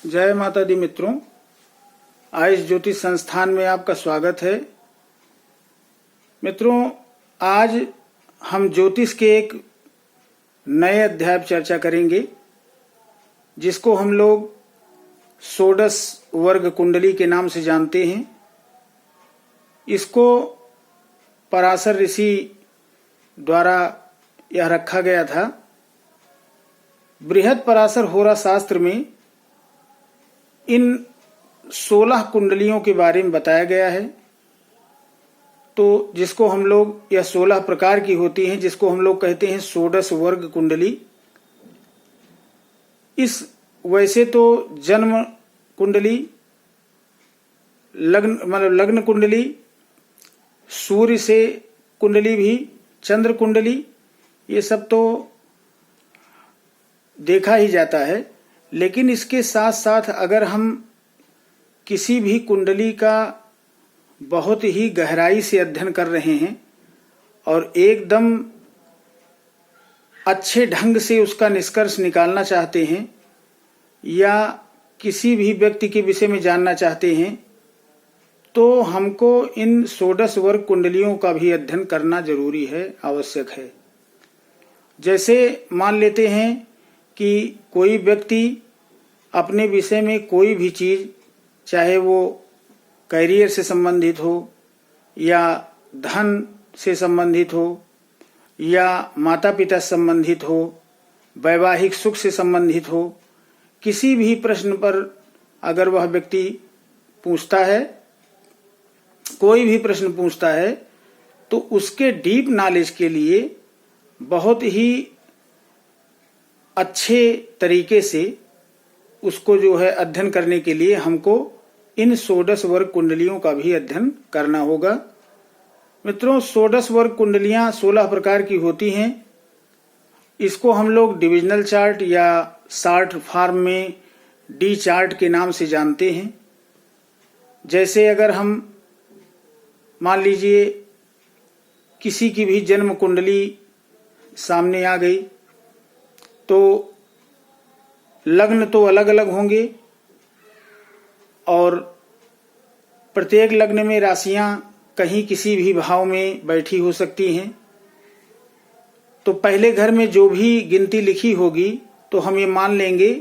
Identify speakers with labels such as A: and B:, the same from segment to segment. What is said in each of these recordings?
A: जय माता दी मित्रों, आयुष ज्योतिष संस्थान में आपका स्वागत है। मित्रों, आज हम ज्योतिष के एक नए अध्याय पर चर्चा करेंगे, जिसको हम लोग षोडश वर्ग कुंडली के नाम से जानते हैं। इसको पराशर ऋषि द्वारा यह रखा गया था। बृहद पराशर होरा शास्त्र में इन 16 कुंडलियों के बारे में बताया गया है। तो जिसको हम लोग, यह 16 प्रकार की होती हैं, जिसको हम लोग कहते हैं षोडश वर्ग कुंडली। इस वैसे तो जन्म कुंडली, लग्न कुंडली, सूर्य से कुंडली भी, चंद्र कुंडली, ये सब तो देखा ही जाता है। लेकिन इसके साथ साथ अगर हम किसी भी कुंडली का बहुत ही गहराई से अध्ययन कर रहे हैं और एकदम अच्छे ढंग से उसका निष्कर्ष निकालना चाहते हैं, या किसी भी व्यक्ति के विषय में जानना चाहते हैं, तो हमको इन षोडश वर्ग कुंडलियों का भी अध्ययन करना जरूरी है, आवश्यक है। जैसे मान लेते हैं कि कोई व्यक्ति अपने विषय में कोई भी चीज, चाहे वो कैरियर से संबंधित हो, या धन से संबंधित हो, या माता पिता से संबंधित हो, वैवाहिक सुख से संबंधित हो, किसी भी प्रश्न पर अगर वह व्यक्ति पूछता है, कोई भी प्रश्न पूछता है, तो उसके डीप नॉलेज के लिए बहुत ही अच्छे तरीके से उसको जो है अध्ययन करने के लिए हमको इन षोडश वर्ग कुंडलियों का भी अध्ययन करना होगा। मित्रों, षोडश वर्ग कुंडलियां 16 प्रकार की होती हैं। इसको हम लोग डिविजनल चार्ट या शार्ट फॉर्म में डी चार्ट के नाम से जानते हैं। जैसे अगर हम मान लीजिए किसी की भी जन्म कुंडली सामने आ गई, तो लग्न तो अलग अलग होंगे और प्रत्येक लग्न में राशियां कहीं किसी भी भाव में बैठी हो सकती हैं। तो पहले घर में जो भी गिनती लिखी होगी, तो हम ये मान लेंगे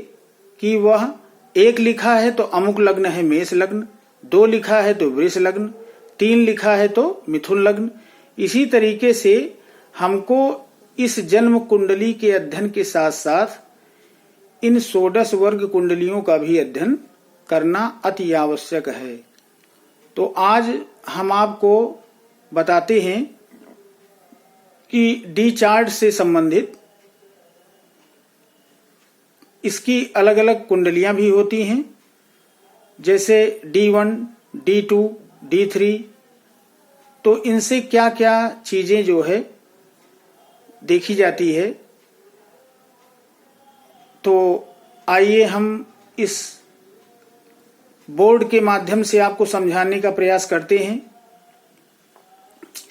A: कि वह 1 लिखा है तो अमुक लग्न है मेष लग्न, 2 लिखा है तो वृष लग्न, 3 लिखा है तो मिथुन लग्न। इसी तरीके से हमको इस जन्म कुंडली के अध्ययन के साथ साथ इन षोडश वर्ग कुंडलियों का भी अध्ययन करना अति आवश्यक है। तो आज हम आपको बताते हैं कि डी चार्ट से संबंधित इसकी अलग अलग कुंडलियां भी होती हैं। जैसे D1, D2, D3, तो इनसे क्या क्या चीजें जो है देखी जाती है। तो आइए हम इस बोर्ड के माध्यम से आपको समझाने का प्रयास करते हैं।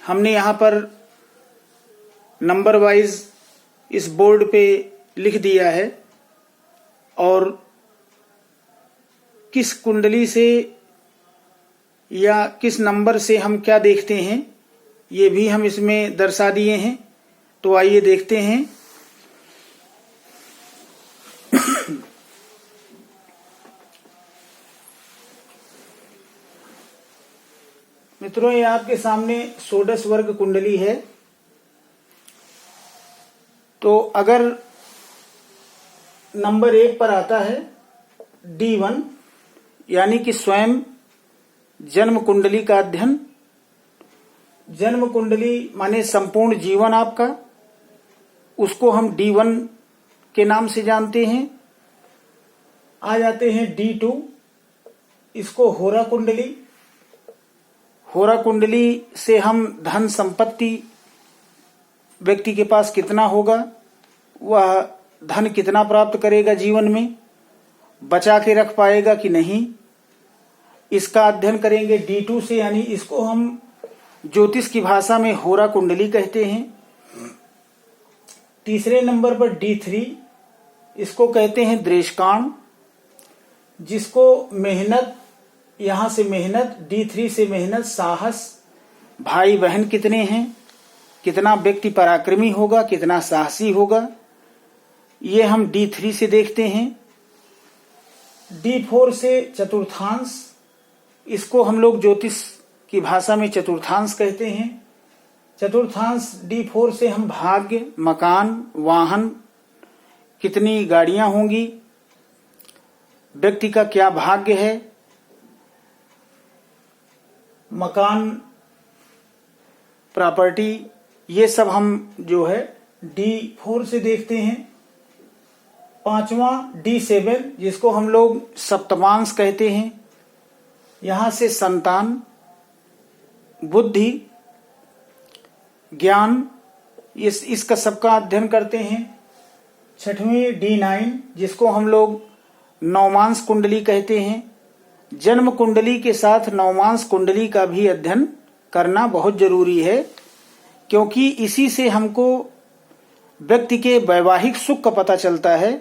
A: हमने यहाँ पर नंबर वाइज इस बोर्ड पे लिख दिया है, और किस कुंडली से या किस नंबर से हम क्या देखते हैं, ये भी हम इसमें दर्शा दिए हैं। तो आइए देखते हैं। मित्रों, ये आपके सामने षोडश वर्ग कुंडली है। तो अगर नंबर 1 पर आता है D1, यानी कि स्वयं जन्म कुंडली का अध्ययन। जन्म कुंडली माने संपूर्ण जीवन आपका, उसको हम D1 के नाम से जानते हैं। आ जाते हैं D2, इसको होरा कुंडली। होरा कुंडली से हम धन संपत्ति व्यक्ति के पास कितना होगा, वह धन कितना प्राप्त करेगा जीवन में, बचा के रख पाएगा कि नहीं, इसका अध्ययन करेंगे D2 से, यानी इसको हम ज्योतिष की भाषा में होरा कुंडली कहते हैं। तीसरे नंबर पर D3, इसको कहते हैं दृष्कांड। जिसको मेहनत, यहां से मेहनत, D3 से मेहनत, साहस, भाई बहन कितने हैं, कितना व्यक्ति पराक्रमी होगा, कितना साहसी होगा, ये हम D3 से देखते हैं। D4 से चतुर्थांश, इसको हम लोग ज्योतिष की भाषा में चतुर्थांश कहते हैं। चतुर्थांश D4 से हम भाग्य, मकान, वाहन, कितनी गाड़ियां होंगी, व्यक्ति का क्या भाग्य है, मकान, प्रॉपर्टी, ये सब हम जो है D4 से देखते हैं। पांचवा D7, जिसको हम लोग सप्तमांश कहते हैं, यहां से संतान, बुद्धि, ज्ञान, इसका सबका अध्ययन करते हैं। छठवीं D9, जिसको हम लोग नवमांश कुंडली कहते हैं। जन्म कुंडली के साथ नवमांश कुंडली का भी अध्ययन करना बहुत जरूरी है, क्योंकि इसी से हमको व्यक्ति के वैवाहिक सुख का पता चलता है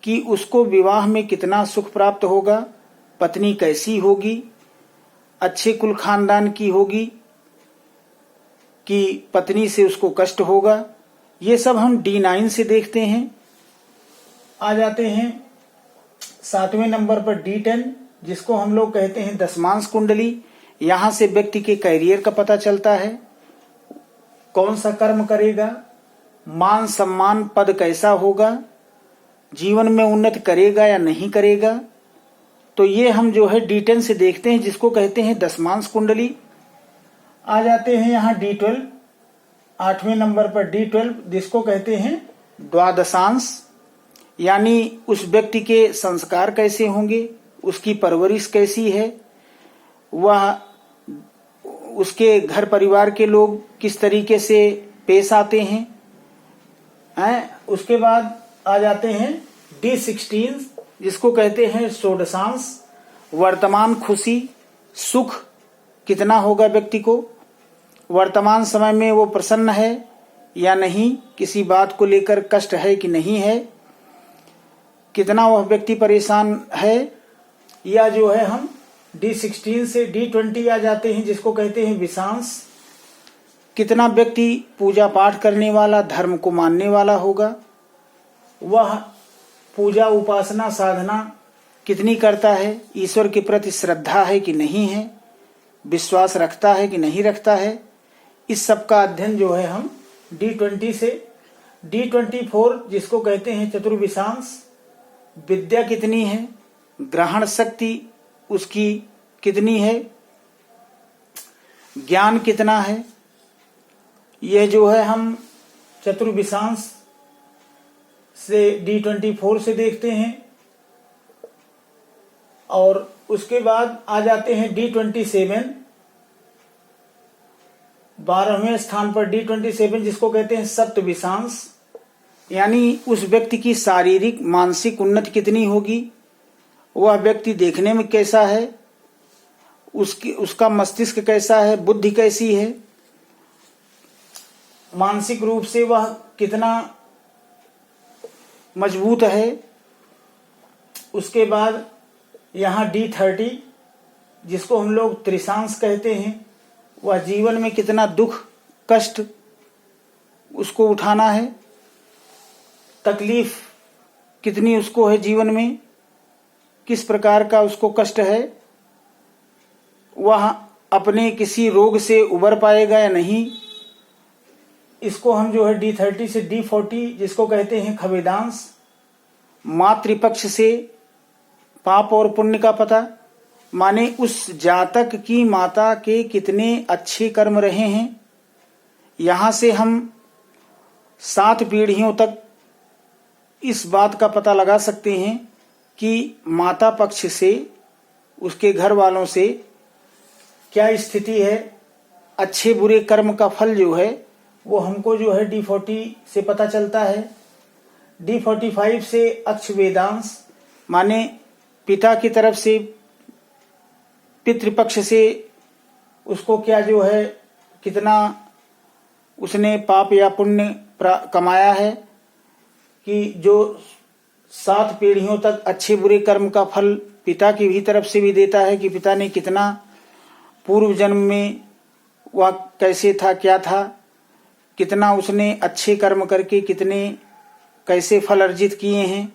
A: कि उसको विवाह में कितना सुख प्राप्त होगा, पत्नी कैसी होगी, अच्छे कुल खानदान की होगी कि पत्नी से उसको कष्ट होगा। ये सब हम D9 से देखते हैं। आ जाते हैं 7वें नंबर पर D10, जिसको हम लोग कहते हैं दशमांश कुंडली। यहां से व्यक्ति के कैरियर का पता चलता है, कौन सा कर्म करेगा, मान सम्मान पद कैसा होगा, जीवन में उन्नति करेगा या नहीं करेगा। तो ये हम जो है D10 से देखते हैं, जिसको कहते हैं दशमांश कुंडली। आ जाते हैं यहाँ D12, 8वें नंबर पर D12, जिसको कहते हैं द्वादशांश, यानी उस व्यक्ति के संस्कार कैसे होंगे, उसकी परवरिश कैसी है, वह उसके घर परिवार के लोग किस तरीके से पेश आते हैं। उसके बाद आ जाते हैं D16, जिसको कहते हैं षोडशांश, वर्तमान खुशी, सुख कितना होगा व्यक्ति को, वर्तमान समय में वो प्रसन्न है या नहीं, किसी बात को लेकर कष्ट है कि नहीं है, कितना वह व्यक्ति परेशान है। या जो है हम D16 से D20 आ जाते हैं, जिसको कहते हैं विषांश, कितना व्यक्ति पूजा पाठ करने वाला, धर्म को मानने वाला होगा, वह पूजा उपासना साधना कितनी करता है, ईश्वर के प्रति श्रद्धा है कि नहीं है, विश्वास रखता है कि नहीं रखता है। इस सब का अध्ययन जो है हम D20 से। D24, जिसको कहते हैं चतुर्विशांश, विद्या कितनी है, ग्रहण शक्ति उसकी कितनी है, ज्ञान कितना है, यह जो है हम चतुर्विशांश से D24 से देखते हैं। और उसके बाद आ जाते हैं D27, 12वें स्थान पर D27, जिसको कहते हैं सप्तविशांश, यानी उस व्यक्ति की शारीरिक मानसिक उन्नति कितनी होगी, वह व्यक्ति देखने में कैसा है, उसका मस्तिष्क कैसा है, बुद्धि कैसी है, मानसिक रूप से वह कितना मजबूत है। उसके बाद यहाँ D30, जिसको हम लोग त्रिशांश कहते हैं, वह जीवन में कितना दुख कष्ट उसको उठाना है, तकलीफ कितनी उसको है जीवन में, किस प्रकार का उसको कष्ट है, वह अपने किसी रोग से उबर पाएगा या नहीं। इसको हम जो है D30 से D40, जिसको कहते हैं खवेदांश, मातृपक्ष से पाप और पुण्य का पता, माने उस जातक की माता के कितने अच्छे कर्म रहे हैं। यहां से हम 7 पीढ़ियों तक इस बात का पता लगा सकते हैं कि माता पक्ष से उसके घर वालों से क्या स्थिति है, अच्छे बुरे कर्म का फल जो है वो हमको जो है D40 से पता चलता है। D45 से अक्ष वेदांश, माने पिता की तरफ से पितृपक्ष से उसको क्या जो है कितना उसने पाप या पुण्य कमाया है, कि जो 7 पीढ़ियों तक अच्छे बुरे कर्म का फल पिता की भी तरफ से भी देता है कि पिता ने कितना पूर्व जन्म में वह कैसे था, क्या था, कितना उसने अच्छे कर्म करके कितने कैसे फल अर्जित किए हैं,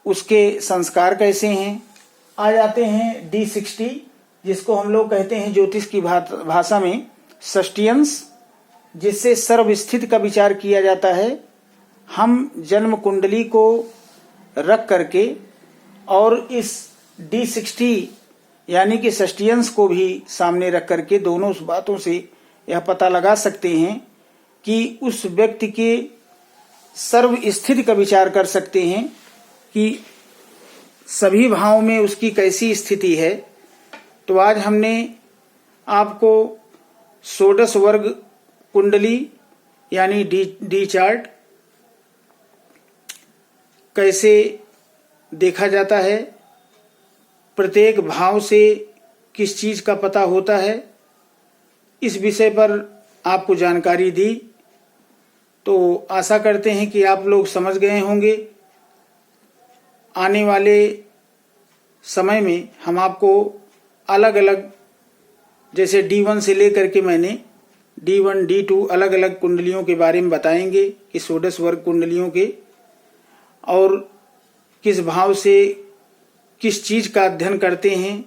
A: उसके संस्कार कैसे हैं। आ जाते हैं D60, जिसको हम लोग कहते हैं ज्योतिष की भाषा में सस्टियंस, जिससे सर्वस्थित का विचार किया जाता है। हम जन्म कुंडली को रख करके और इस D60 यानी कि सस्टियंस को भी सामने रख करके दोनों बातों से यह पता लगा सकते हैं कि उस व्यक्ति के सर्व स्थिति का विचार कर सकते हैं कि सभी भावों में उसकी कैसी स्थिति है। तो आज हमने आपको षोडश वर्ग कुंडली यानी डी चार्ट कैसे देखा जाता है, प्रत्येक भाव से किस चीज का पता होता है, इस विषय पर आपको जानकारी दी। तो आशा करते हैं कि आप लोग समझ गए होंगे। आने वाले समय में हम आपको अलग अलग, जैसे D1 से लेकर के मैंने D1 D2 अलग अलग कुंडलियों के बारे में बताएंगे कि षोडश वर्ग कुंडलियों के, और किस भाव से किस चीज का अध्ययन करते हैं।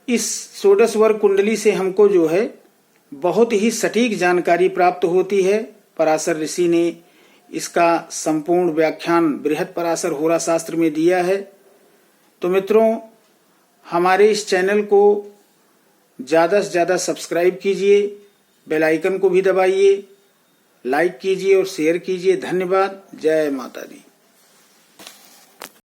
A: इस षोडश वर्ग कुंडली से हमको जो है बहुत ही सटीक जानकारी प्राप्त होती है। पराशर ऋषि ने इसका संपूर्ण व्याख्यान बृहद पराशर होरा शास्त्र में दिया है। तो मित्रों, हमारे इस चैनल को ज़्यादा से ज़्यादा सब्सक्राइब कीजिए, बेल आइकन को भी दबाइए, लाइक कीजिए और शेयर कीजिए। धन्यवाद। जय माता दी।